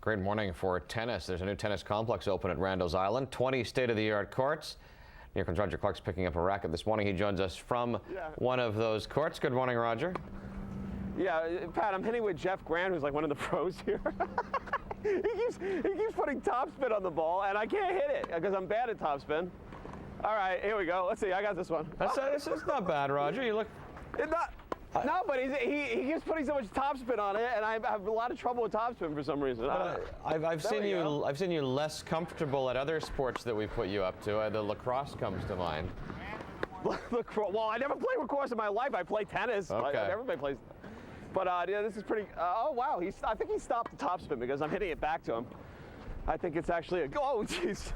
Great morning for tennis. There's a new tennis complex open at Randall's Island, 20 state-of-the-art courts. Here comes Roger Clark's picking up a racket this morning. He joins us from one of those courts. Good morning, Roger. Yeah, Pat, I'm hitting with Jeff Grant, who's like one of the pros here. he keeps putting topspin on the ball, and I can't hit it because I'm bad at topspin. All right, here we go. Let's see. I got this one. This is not bad, Roger. You look. It's not. No, but he keeps putting so much topspin on it, and I have a lot of trouble with topspin for some reason. I've seen you less comfortable at other sports that we put you up to. The lacrosse comes to mind. Well, I never played lacrosse in my life. I play tennis. Okay. Everybody plays. But yeah, this is pretty. Oh wow, I think he stopped the topspin because I'm hitting it back to him. I think it's actually a. Oh jeez.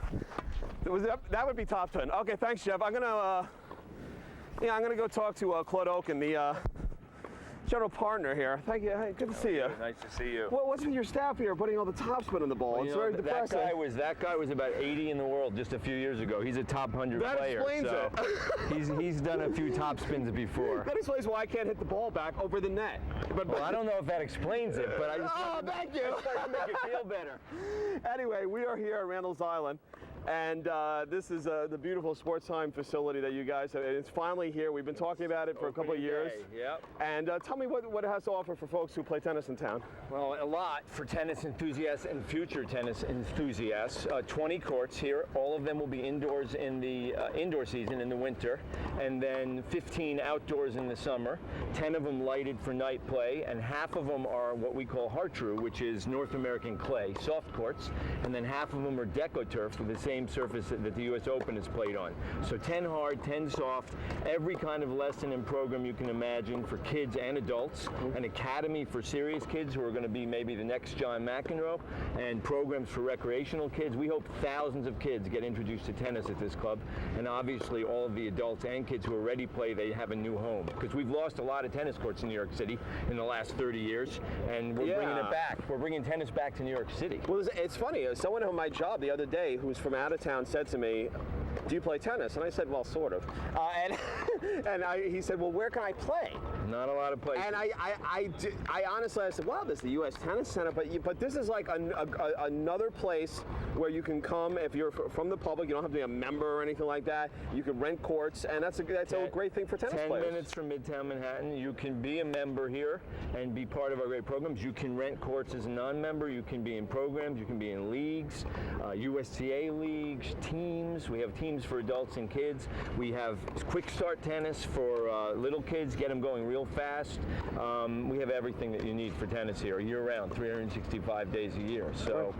That would be topspin. Okay, thanks, Jeff. I'm gonna go talk to Claude Oaken, the general partner here. Thank you. Hey, good to see you. Nice to see you. Well, what's with your staff here putting all the topspin on the ball? Well, it's very depressing. That guy was about 80 in the world just a few years ago. He's a top 100 player. That explains it. He's done a few top spins before. That explains why I can't hit the ball back over the net. Well, I don't know if that explains it, but I just thank you. to make it feel better. Anyway, we are here at Randall's Island. And this is the beautiful Sports Time facility that you guys have. It's finally here. We've been talking about it for a couple of years. Yep. And tell me what it has to offer for folks who play tennis in town. Well, a lot for tennis enthusiasts and future tennis enthusiasts. 20 courts here. All of them will be indoors in the indoor season in the winter, and then 15 outdoors in the summer. 10 of them lighted for night play, and half of them are what we call hard-true, which is North American clay, soft courts, and then half of them are deco-turf with the same surface that the U.S. Open is played on. So 10 hard, 10 soft, every kind of lesson and program you can imagine for kids and adults, an academy for serious kids who are going to be maybe the next John McEnroe, and programs for recreational kids. We hope thousands of kids get introduced to tennis at this club, and obviously all of the adults and kids who already play, they have a new home, because we've lost a lot of tennis courts in New York City in the last 30 years, and we're bringing it back. We're bringing tennis back to New York City. Well, it's funny. Someone on my job the other day who's from out of town said to me, "Do you play tennis?" And I said, "Well, sort of." He said, "Well, where can I play?" Not a lot of places. And I honestly, I said, "Well, there's the U.S. Tennis Center, but this is like another place where you can come if you're from the public. You don't have to be a member or anything like that. You can rent courts, and that's a great thing for tennis players. 10 minutes from Midtown Manhattan. You can be a member here and be part of our great programs. You can rent courts as a non-member. You can be in programs. You can be in leagues, USTA leagues, teams. We have teams for adults and kids. We have quick start tennis for little kids, get them going real fast. We have everything that you need for tennis here year-round, 365 days a year. So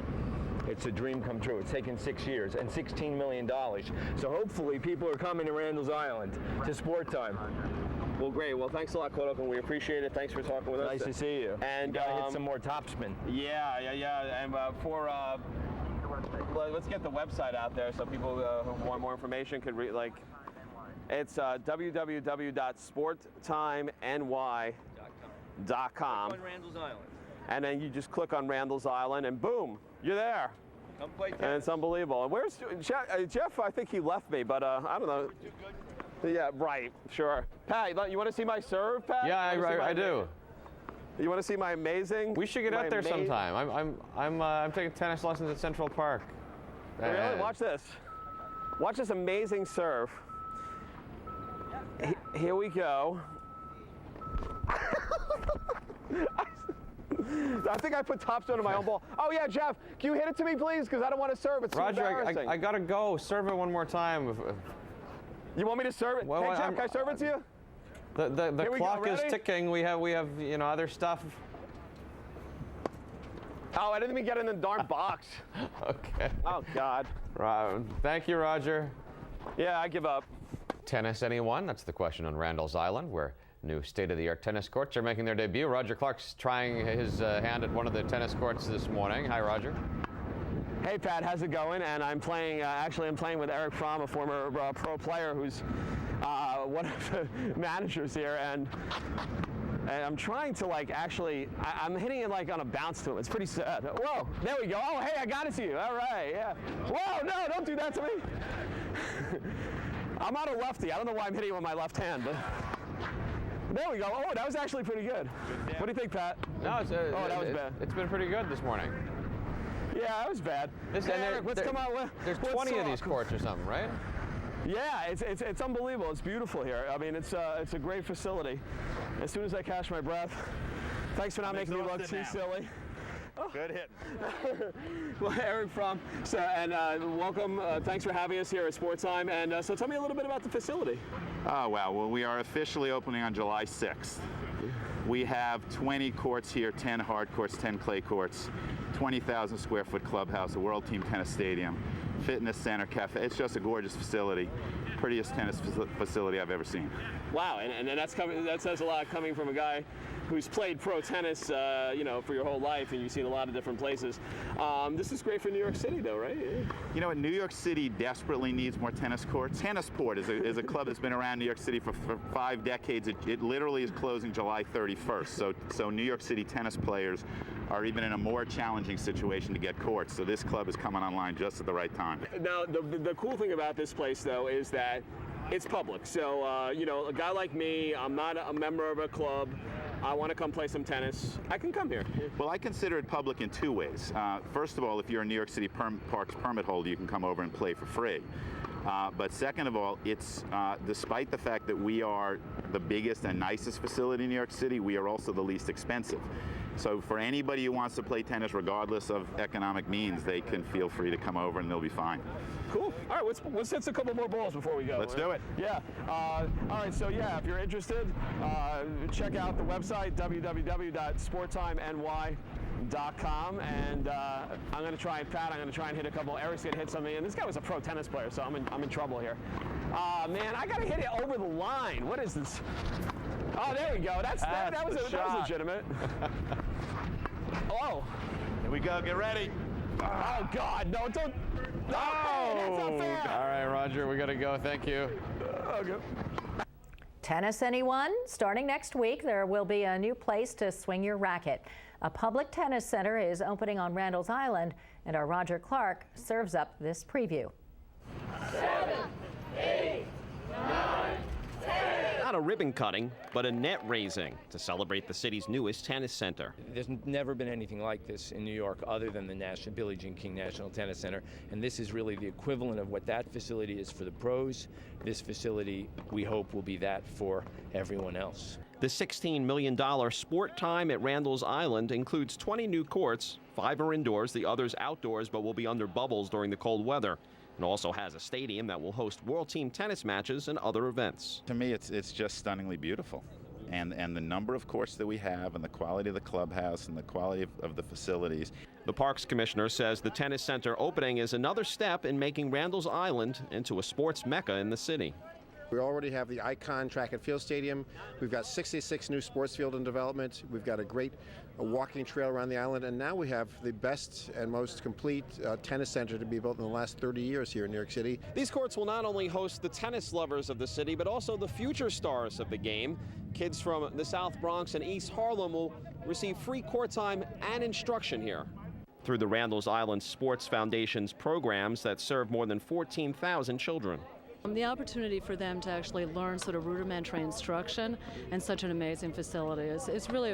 it's a dream come true. It's taken 6 years and $16 million. So hopefully people are coming to Randall's Island to Sport Time. Well, great. Well, thanks a lot, Claude Oaken. We appreciate it. Thanks for talking with us. Nice to see you. And gotta hit some more topspin. Yeah. And let's get the website out there so people who want more information could read. It's www.sporttimeny.com. On Randall's Island. And then you just click on Randall's Island, and boom, you're there. Come play tennis. And it's unbelievable. And where's Jeff? I think he left me, but I don't know. Too good. Yeah, right. Sure. Pat, you want to see my serve, Pat? Yeah, I do. You want to see my amazing? We should get out there sometime. I'm taking tennis lessons at Central Park. Really? Watch this. Watch this amazing serve. Here we go. I think I put topspin on my own ball. Oh yeah, Jeff, can you hit it to me, please? Because I don't want to serve. It's Roger, embarrassing. I gotta go. Serve it one more time. You want me to serve it? Well, hey, Jeff, can I serve it to you? The clock is ticking. We have other stuff. Oh, I didn't even get in the darn box. Okay. Oh God. Thank you, Roger. Yeah, I give up. Tennis, anyone? That's the question on Randall's Island, where new state-of-the-art tennis courts are making their debut. Roger Clark's trying his hand at one of the tennis courts this morning. Hi, Roger. Hey, Pat, how's it going? And I'm playing. I'm playing with Eric Fromm, a former pro player who's one of the managers here, and I'm trying to I'm hitting it on a bounce to him. It's pretty sad. Whoa, there we go. Oh, hey, I got it to you. All right, yeah. Whoa, no, don't do that to me. I'm not a lefty. I don't know why I'm hitting it with my left hand, but there we go. Oh, that was actually pretty good. What do you think, Pat? No, that was bad. It's been pretty good this morning. Yeah, that was bad. Eric, let's come out. There's let's 20 of these talk. courts or something, right? Yeah, it's unbelievable. It's beautiful here. I mean, it's a great facility. As soon as I catch my breath, thanks for not making me look too silly. Good hit. Well, Eric Fromm, welcome. Thanks for having us here at Sport Time. And so tell me a little bit about the facility. Oh, wow. Well, we are officially opening on July 6th. We have 20 courts here, 10 hard courts, 10 clay courts, 20,000 square foot clubhouse, a world team tennis stadium, fitness center, cafe. It's just a gorgeous facility. Prettiest tennis facility I've ever seen. Wow, and that says a lot coming from a guy who's played pro tennis, for your whole life, and you've seen a lot of different places. This is great for New York City, though, right? You know what? New York City desperately needs more tennis courts. Tennisport is a club that's been around New York City for 5 decades. It literally is closing July 31st. So New York City tennis players are even in a more challenging situation to get courts. So this club is coming online just at the right time. Now, the cool thing about this place, though, is that it's public. So, a guy like me, I'm not a member of a club. I want to come play some tennis. I can come here. Well, I consider it public in 2 ways. First of all, if you're a New York City Parks permit holder, you can come over and play for free. But second of all, it's despite the fact that we are the biggest and nicest facility in New York City, we are also the least expensive. So for anybody who wants to play tennis, regardless of economic means, they can feel free to come over and they'll be fine. Cool. All right, let's hit a couple more balls before we go. Let's do it. Yeah. All right, so if you're interested, check out the website, www.sporttimeny.com, and I'm going to try and hit a couple. Eric's going to hit something, and this guy was a pro tennis player, so I'm in trouble here. Man, I got to hit it over the line. What is this? Oh, there we go. That was legitimate. Oh. Here we go. Get ready. Oh, God. No, don't. No, that's not fair. All right, Roger, we got to go. Thank you. Okay. Tennis, anyone? Starting next week, there will be a new place to swing your racket. A public tennis center is opening on Randall's Island, and our Roger Clark serves up this preview. 7, 8, 9, 10. Not a ribbon cutting, but a net raising to celebrate the city's newest tennis center. There's never been anything like this in New York other than the Billie Jean King National Tennis Center, and this is really the equivalent of what that facility is for the pros. This facility, we hope, will be that for everyone else. The $16 million Sport Time at Randall's Island includes 20 new courts. 5 are indoors, the others outdoors, but will be under bubbles during the cold weather. It also has a stadium that will host world team tennis matches and other events. To me, it's just stunningly beautiful. And the number of courts that we have and the quality of the clubhouse and the quality of the facilities. The Parks Commissioner says the tennis center opening is another step in making Randall's Island into a sports mecca in the city. We already have the icon track and field stadium. We've got 66 new sports field in development. We've got a great walking trail around the island, and now we have the best and most complete tennis center to be built in the last 30 years here in New York City. These courts will not only host the tennis lovers of the city, but also the future stars of the game. Kids from the South Bronx and East Harlem will receive free court time and instruction here. Through the Randall's Island Sports Foundation's programs that serve more than 14,000 children. The opportunity for them to actually learn sort of rudimentary instruction in such an amazing facility is really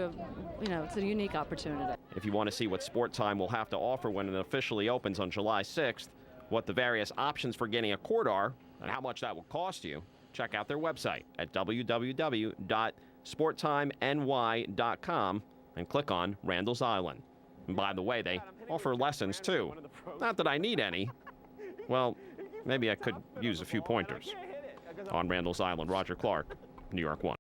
it's a unique opportunity. If you want to see what Sport Time will have to offer when it officially opens on July 6th, what the various options for getting a court are, and how much that will cost you, check out their website at www.sporttimeny.com and click on Randall's Island. And by the way, they offer lessons too. Not that I need any. Well, maybe I could use a few pointers. On Randall's Island, Roger Clark, New York 1.